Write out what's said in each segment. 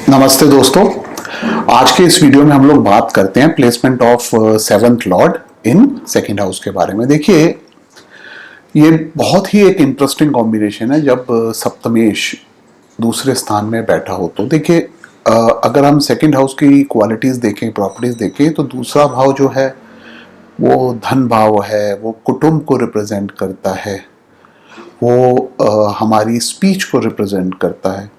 नमस्ते दोस्तों। आज के इस वीडियो में हम लोग बात करते हैं placement of seventh Lord in second house के बारे में। देखिए, ये बहुत ही एक इंटरेस्टिंग कॉम्बिनेशन है जब सप्तमेश दूसरे स्थान में बैठा हो। तो देखिए, अगर हम सेकंड हाउस की क्वालिटीज देखें, प्रॉपर्टीज देखें, तो दूसरा भाव जो है वो धन भाव है, वो कुटुंब को रिप्रेजेंट करता है, वो हमारी स्पीच को रिप्रेजेंट करता है।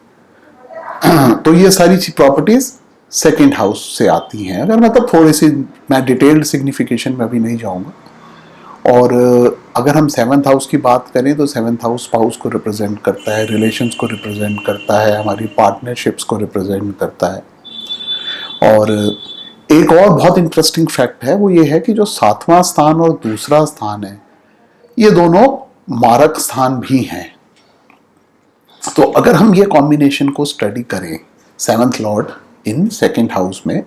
तो ये सारी प्रॉपर्टीज सेकंड हाउस से आती हैं। अगर मतलब थोड़ी सी मैं डिटेल्ड सिग्निफिकेशन में अभी नहीं जाऊंगा। और अगर हम सेवंथ हाउस की बात करें तो सेवंथ हाउस स्पाउस को रिप्रेजेंट करता है, रिलेशंस को रिप्रेजेंट करता है, हमारी पार्टनरशिप्स को रिप्रेजेंट करता है। और एक और बहुत इंटरेस्टिंग फैक्ट है, वो ये है कि जो सातवां स्थान और दूसरा स्थान है, ये दोनों मारक स्थान भी हैं। तो अगर हम ये कॉम्बिनेशन को स्टडी करें seventh Lord in second house में,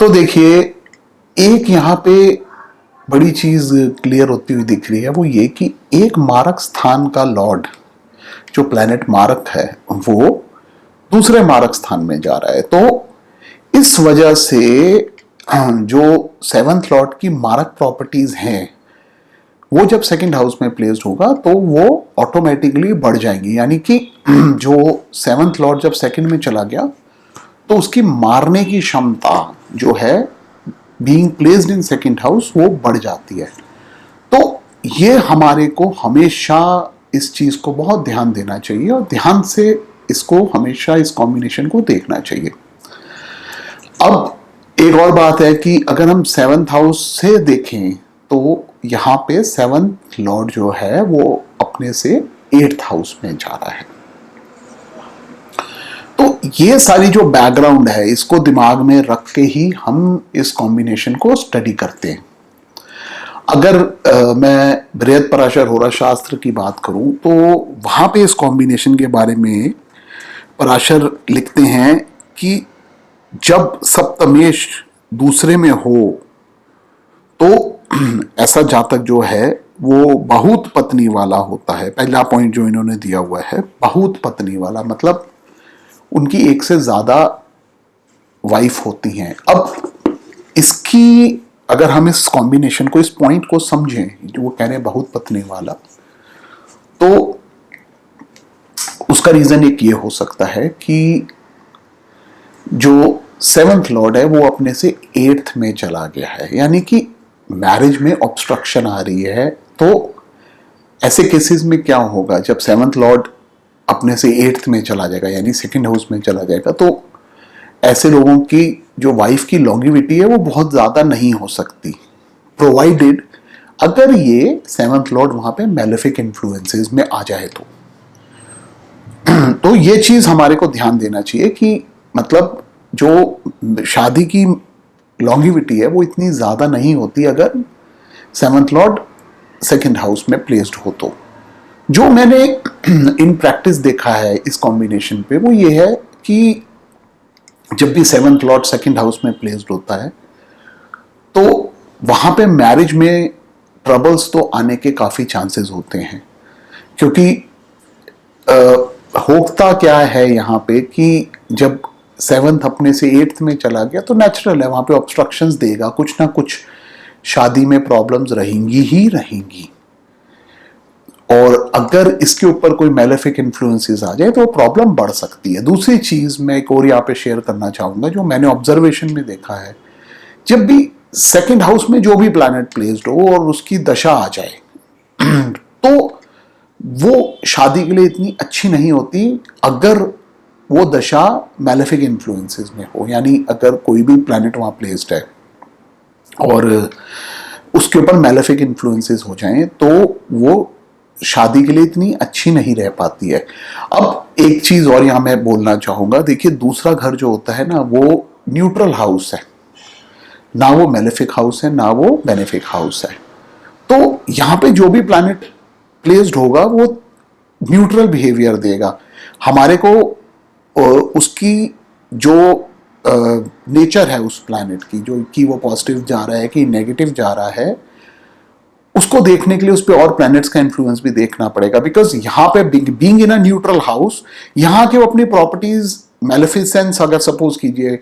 तो देखिए एक यहां पे बड़ी चीज क्लियर होती हुई दिख रही है, वो ये कि एक मारक स्थान का लॉर्ड, जो प्लैनेट मारक है, वो दूसरे मारक स्थान में जा रहा है। तो इस वजह से जो सेवंथ लॉर्ड की मारक प्रॉपर्टीज हैं, वो जब सेकंड हाउस में प्लेस्ड होगा तो वो ऑटोमेटिकली बढ़ जाएंगी। यानी कि जो सेवंथ लॉर्ड जब सेकंड में चला गया तो उसकी मारने की क्षमता जो है being placed in second house वो बढ़ जाती है। तो ये हमारे को हमेशा इस चीज को बहुत ध्यान देना चाहिए और ध्यान से इसको हमेशा इस कॉम्बिनेशन को देखना चाहिए। अब एक और बात है कि अगर हम सेवंथ हाउस से देखें तो यहाँ पे सेवंथ लॉर्ड जो है वो अपने से एट्थ हाउस में जा रहा है। तो ये सारी जो बैकग्राउंड है, इसको दिमाग में रख के ही हम इस कॉम्बिनेशन को स्टडी करते हैं। अगर मैं बृहद पराशर होरा शास्त्र की बात करूं तो वहां पे इस कॉम्बिनेशन के बारे में पराशर लिखते हैं कि जब सप्तमेश दूसरे में हो तो ऐसा जातक जो है वो बहुत पत्नी वाला होता है। पहला पॉइंट जो इन्होंने दिया हुआ है, बहुत पत्नी वाला, मतलब उनकी एक से ज्यादा वाइफ होती हैं। अब इसकी अगर हम इस कॉम्बिनेशन को, इस पॉइंट को समझें, जो वो कह रहे हैं बहुत पत्नी वाला, तो उसका रीजन एक ये हो सकता है कि जो सेवंथ लॉर्ड है वो अपने से एट्थ में चला गया है, यानी कि मैरिज में ऑब्स्ट्रक्शन आ रही है। तो ऐसे केसेस में क्या होगा, जब सेवंथ लॉर्ड अपने से एट्थ में चला जाएगा यानी सेकंड हाउस में चला जाएगा, तो ऐसे लोगों की जो वाइफ की लॉन्गिविटी है वो बहुत ज्यादा नहीं हो सकती, प्रोवाइडेड अगर ये सेवंथ लॉर्ड वहां पे मैलेफिक इन्फ्लुएंसेस में आ जाए तो ये चीज हमारे को ध्यान देना चाहिए कि मतलब जो शादी की लॉन्गिविटी है वो इतनी ज्यादा नहीं होती अगर सेवंथ लॉर्ड सेकंड हाउस में प्लेस्ड हो। तो जो मैंने इन प्रैक्टिस देखा है इस कॉम्बिनेशन पे, वो ये है कि जब भी सेवंथ लॉर्ड सेकंड हाउस में प्लेस्ड होता है तो वहां पे मैरिज में ट्रबल्स तो आने के काफी चांसेस होते हैं। क्योंकि होता क्या है यहाँ पे कि जब सेवंथ अपने से एट्थ में चला गया तो नेचुरल है वहां पे ऑब्स्ट्रक्शंस देगा, कुछ ना कुछ शादी में प्रॉब्लम्स रहेंगी ही रहेंगी। और अगर इसके ऊपर कोई मैलेफिक इन्फ्लुएंसेस आ जाए तो प्रॉब्लम बढ़ सकती है। दूसरी चीज मैं एक और यहाँ पे शेयर करना चाहूंगा, जो मैंने ऑब्जर्वेशन में देखा है, जब भी सेकंड हाउस में जो भी प्लैनेट प्लेस्ड हो और उसकी दशा आ जाए तो वो शादी के लिए इतनी अच्छी नहीं होती अगर वो दशा मैलेफिक इन्फ्लुएंसेस में हो। यानी अगर कोई भी प्लैनेट वहां प्लेस्ड है और उसके ऊपर मैलेफिक इन्फ्लुएंसेस हो जाएं तो वो शादी के लिए इतनी अच्छी नहीं रह पाती है। अब एक चीज और यहां मैं बोलना चाहूंगा, देखिए दूसरा घर जो होता है ना वो न्यूट्रल हाउस है, ना वो मैलेफिक हाउस है ना वो बेनेफिक हाउस है। तो यहां पे जो भी प्लैनेट प्लेस्ड होगा वो न्यूट्रल बिहेवियर देगा हमारे को। उसकी जो नेचर है उस प्लैनेट की, जो कि वो पॉजिटिव जा रहा है कि नेगेटिव जा रहा है, उसको देखने के लिए उस पर और प्लैनेट्स का इन्फ्लुएंस भी देखना पड़ेगा। बिकॉज यहाँ पे being in a neutral house, यहाँ के वो अपनी प्रॉपर्टीज मेलेफिसेंस अगर सपोज कीजिए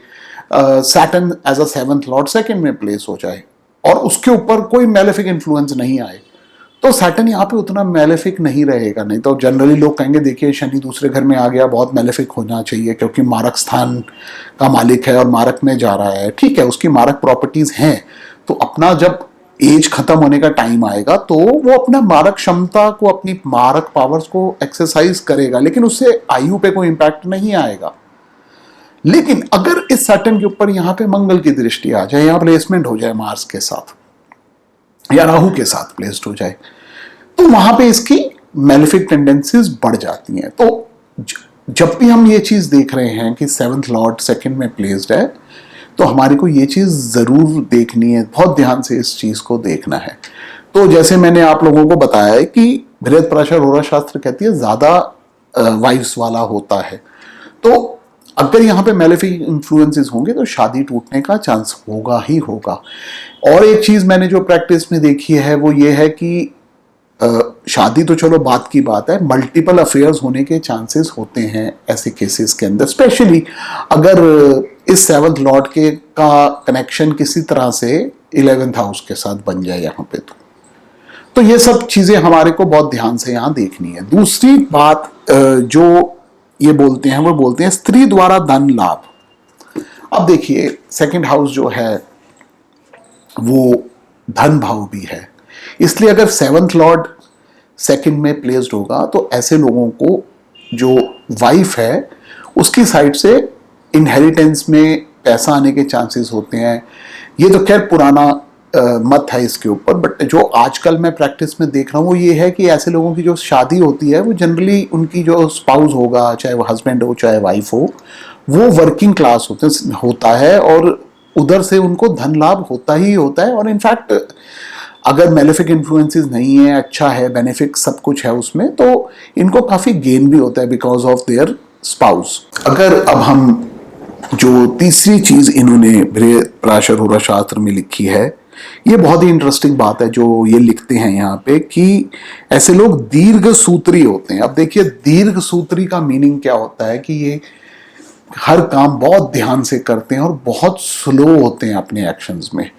Saturn as a seventh lord second में प्लेस हो जाए और उसके ऊपर कोई मेलेफिक इन्फ्लुएंस नहीं आए, तो सैटर्न यहाँ पे उतना मेलेफिक नहीं रहेगा। नहीं तो जनरली लोग कहेंगे देखिए शनि दूसरे घर में आ गया, बहुत मेलेफिक होना चाहिए क्योंकि मारक स्थान का मालिक है और मारक में जा रहा है। ठीक है, उसकी मारक प्रॉपर्टीज हैं, तो अपना जब एज खत्म होने का टाइम आएगा तो वो अपना मारक क्षमता को, अपनी मारक पावर्स को एक्सरसाइज करेगा, लेकिन उससे आयु पे कोई इंपैक्ट नहीं आएगा। लेकिन अगर इस सैटर्न के ऊपर यहाँ पे मंगल की दृष्टि आ जाए, यहाँ प्लेसमेंट हो जाए मार्स के साथ या राहु के साथ प्लेस्ड हो जाए, तो वहां पे इसकी मेलेफिक टेंडेंसीज बढ़ जाती हैं। तो जब भी हम ये चीज देख रहे हैं कि सेवंथ लॉर्ड सेकंड में प्लेस्ड है, तो हमारे को ये चीज जरूर देखनी है, बहुत ध्यान से इस चीज को देखना है। तो जैसे मैंने आप लोगों को बताया है कि बृहस्पति होरा शास्त्र कहती है ज्यादा वाइफ्स वाला होता है, तो अगर यहाँ पे मेलेफिक इन्फ्लुएंसेस होंगे तो शादी टूटने का चांस होगा ही होगा। और एक चीज मैंने जो प्रैक्टिस में देखी है वो ये है कि शादी तो चलो बात की बात है, मल्टीपल अफेयर्स होने के चांसेस होते हैं ऐसे केसेस के अंदर, स्पेशली अगर इस सेवंथ लॉर्ड के का कनेक्शन किसी तरह से 11th हाउस के साथ बन जाए यहाँ पे। तो ये सब चीजें हमारे को बहुत ध्यान से यहाँ देखनी है। दूसरी बात जो ये बोलते हैं वो बोलते हैं स्त्री द्वारा धन लाभ। अब देखिए सेकंड हाउस जो है वो धन भाव भी है, इसलिए अगर सेवंथ लॉर्ड सेकंड में प्लेस्ड होगा तो ऐसे लोगों को जो वाइफ है उसकी साइड से इनहेरिटेंस में पैसा आने के चांसेस होते हैं। ये तो खैर पुराना मत है इसके ऊपर, बट जो आजकल मैं प्रैक्टिस में देख रहा हूँ वो ये है कि ऐसे लोगों की जो शादी होती है वो जनरली उनकी जो स्पाउस होगा, चाहे वो हस्बैंड हो चाहे वाइफ हो, वो वर्किंग क्लास होता है और उधर से उनको धन लाभ होता ही होता है। और इनफैक्ट अगर मेलेफिक इन्फ्लुएंसेस नहीं है, अच्छा है, बेनिफिट सब कुछ है उसमें, तो इनको काफी गेन भी होता है बिकॉज ऑफ देयर स्पाउस। अगर अब हम जो तीसरी चीज इन्होंने बृहस्पति होरा शास्त्र में लिखी है, ये बहुत ही इंटरेस्टिंग बात है जो ये लिखते हैं यहाँ पे कि ऐसे लोग दीर्घ सूत्री होते हैं। अब देखिए दीर्घ सूत्री का मीनिंग क्या होता है कि ये हर काम बहुत ध्यान से करते हैं और बहुत स्लो होते हैं अपने एक्शंस में।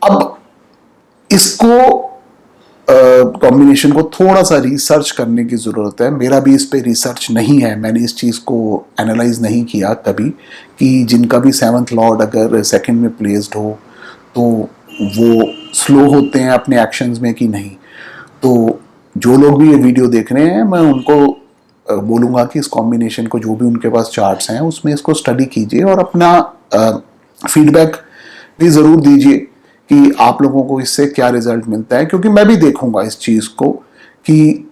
अब इसको कॉम्बिनेशन को थोड़ा सा रिसर्च करने की जरूरत है। मेरा भी इस पे रिसर्च नहीं है, मैंने इस चीज को एनालाइज नहीं किया कभी कि जिनका भी सेवंथ लॉर्ड अगर सेकंड में प्लेस्ड हो तो वो स्लो होते हैं अपने एक्शंस में कि नहीं। तो जो लोग भी ये वीडियो देख रहे हैं मैं उनको बोलूँगा कि इस कॉम्बिनेशन को जो भी उनके पास चार्ट्स हैं उसमें इसको स्टडी कीजिए और अपना फीडबैक भी ज़रूर दीजिए कि आप लोगों को इससे क्या रिजल्ट मिलता है, क्योंकि मैं भी देखूंगा इस चीज़ को कि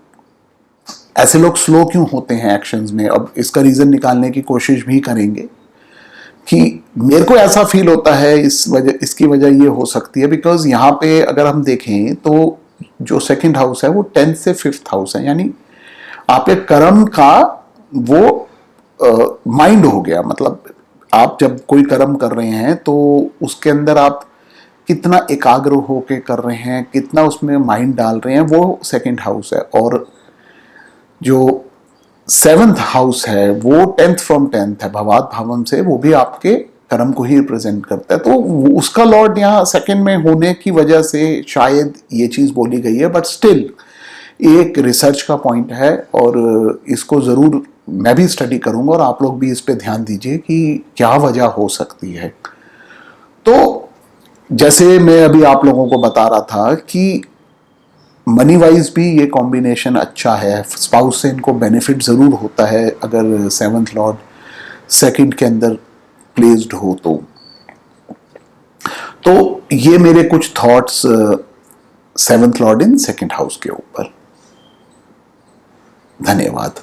ऐसे लोग स्लो क्यों होते हैं एक्शंस में। अब इसका रीज़न निकालने की कोशिश भी करेंगे कि मेरे को ऐसा फील होता है इसकी वजह ये हो सकती है बिकॉज यहाँ पे अगर हम देखें तो जो सेकंड हाउस है वो 10th से 5th हाउस है, यानी आपके कर्म का वो माइंड हो गया। मतलब आप जब कोई कर्म कर रहे हैं तो उसके अंदर आप कितना एकाग्र होके कर रहे हैं, कितना उसमें माइंड डाल रहे हैं, वो सेकंड हाउस है। और जो 7th हाउस है वो 10th फ्रॉम 10th है, भवात भावम से, वो भी आपके कर्म को ही रिप्रेजेंट करता है। तो उसका लॉर्ड यहाँ सेकंड में होने की वजह से शायद ये चीज बोली गई है, बट स्टिल एक रिसर्च का पॉइंट है और इसको जरूर मैं भी स्टडी करूंगा और आप लोग भी इस पे ध्यान दीजिए कि क्या वजह हो सकती है। तो जैसे मैं अभी आप लोगों को बता रहा था कि मनी वाइज भी ये कॉम्बिनेशन अच्छा है, स्पाउस से इनको बेनिफिट जरूर होता है अगर 7th लॉर्ड सेकंड के अंदर प्लेस्ड हो तो ये मेरे कुछ thoughts 7th Lord in second house के ऊपर। धन्यवाद।